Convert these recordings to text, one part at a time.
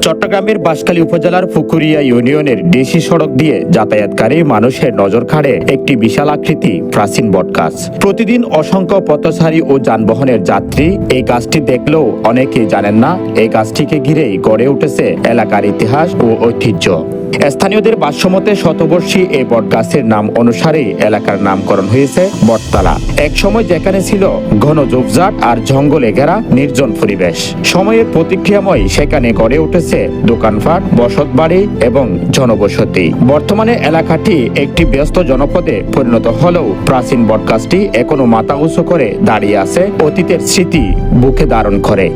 চট্টগ্রামের বাঁশখালী উপজেলার ফুকুরিয়া ইউনিয়নের ডিসি সড়ক দিয়ে যাতায়াতকারী মানুষের নজর কাড়ে একটি বিশাল আকৃতি প্রাচীন বটগাছ। প্রতিদিন অসংখ্য পথচারী ও যানবাহনের যাত্রী এই গাছটি দেখলেও অনেকেই জানেন না এই গাছটিকে ঘিরেই গড়ে উঠেছে এলাকার ইতিহাস ও ঐতিহ্য। স্থানীয়দের ভাষ্যমতে শতবর্ষী এই বটগাছের নাম অনুসারেই এলাকার নামকরণ হয়েছে বটতলা। এক সময় যেখানে ছিল ঘন ঝোপঝাড় আর জঙ্গলে ঘেরা নির্জন পরিবেশ, সময়ের প্রতিক্রিয়াময় সেখানে গড়ে উঠেছে দোকানপাট, বসতবাড়ি এবং জনবসতি। বর্তমানে এলাকাটি একটি ব্যস্ত জনপদে পরিণত হলেও প্রাচীন বটগাছটি এখনো মাথা উঁচু করে দাঁড়িয়ে আছে, অতীতের স্মৃতি বুকে ধারণ করে।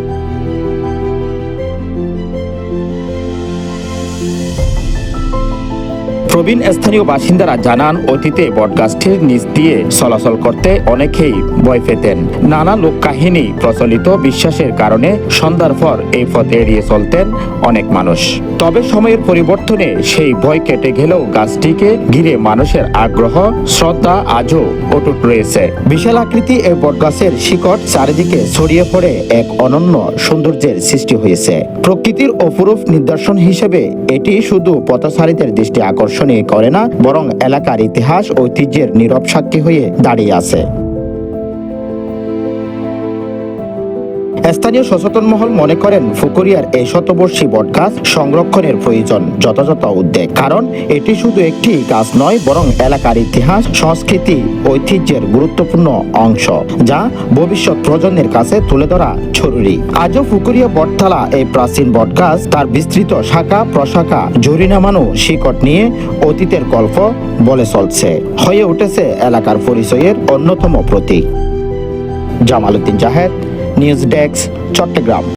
প্রবীণ স্থানীয় বাসিন্দারা জানান, অতীতে বটগাছটির নিচ দিয়ে চলাচল করতে অনেকেই ভয় পেতেন। নানা লোক কাহিনী প্রচলিত বিশ্বাসের কারণে সন্ধ্যার পর এই পথ এড়িয়ে চলতেন অনেক মানুষ। তবে সময়ের পরিবর্তনে সেই ভয় কেটে গেলেও গাছটিকে ঘিরে মানুষের আগ্রহ, শ্রদ্ধা আজও অটুট রয়েছে। বিশাল আকৃতি এই বটগাছের শিকড় চারিদিকে ছড়িয়ে পড়ে এক অনন্য সৌন্দর্যের সৃষ্টি হয়েছে। প্রকৃতির অপরূপ নিদর্শন হিসেবে এটি শুধু পথচারীদের দৃষ্টি আকর্ষণ করে না, বরং এলাকার ইতিহাস ঐতিহ্যের নীরব সাক্ষী হয়ে দাঁড়িয়ে আছে। স্থানীয় সচেতন মহল মনে করেন, ফুকুরিয়ার এই শতবর্ষী বটগাছ সংরক্ষণের প্রয়োজন যথাযথ উদ্যোগ। কারণ এটি শুধু একটি গাছ নয়, বরং এলাকার ইতিহাস, সংস্কৃতি, ঐতিহ্যের গুরুত্বপূর্ণ অংশ, যা ভবিষ্যৎ প্রজন্মের কাছে তুলে ধরা জরুরি। আজও ফুকুরিয়া বটতলা এই প্রাচীন বটগাছ তার বিস্তৃত শাখা প্রশাখা, ঝুরি নামানো শিকড় নিয়ে অতীতের গল্প বলে চলছে, হয়ে উঠেছে এলাকার পরিচয়ের অন্যতম প্রতীক। Jamal Uddin Zahed, news desk, Chittagong.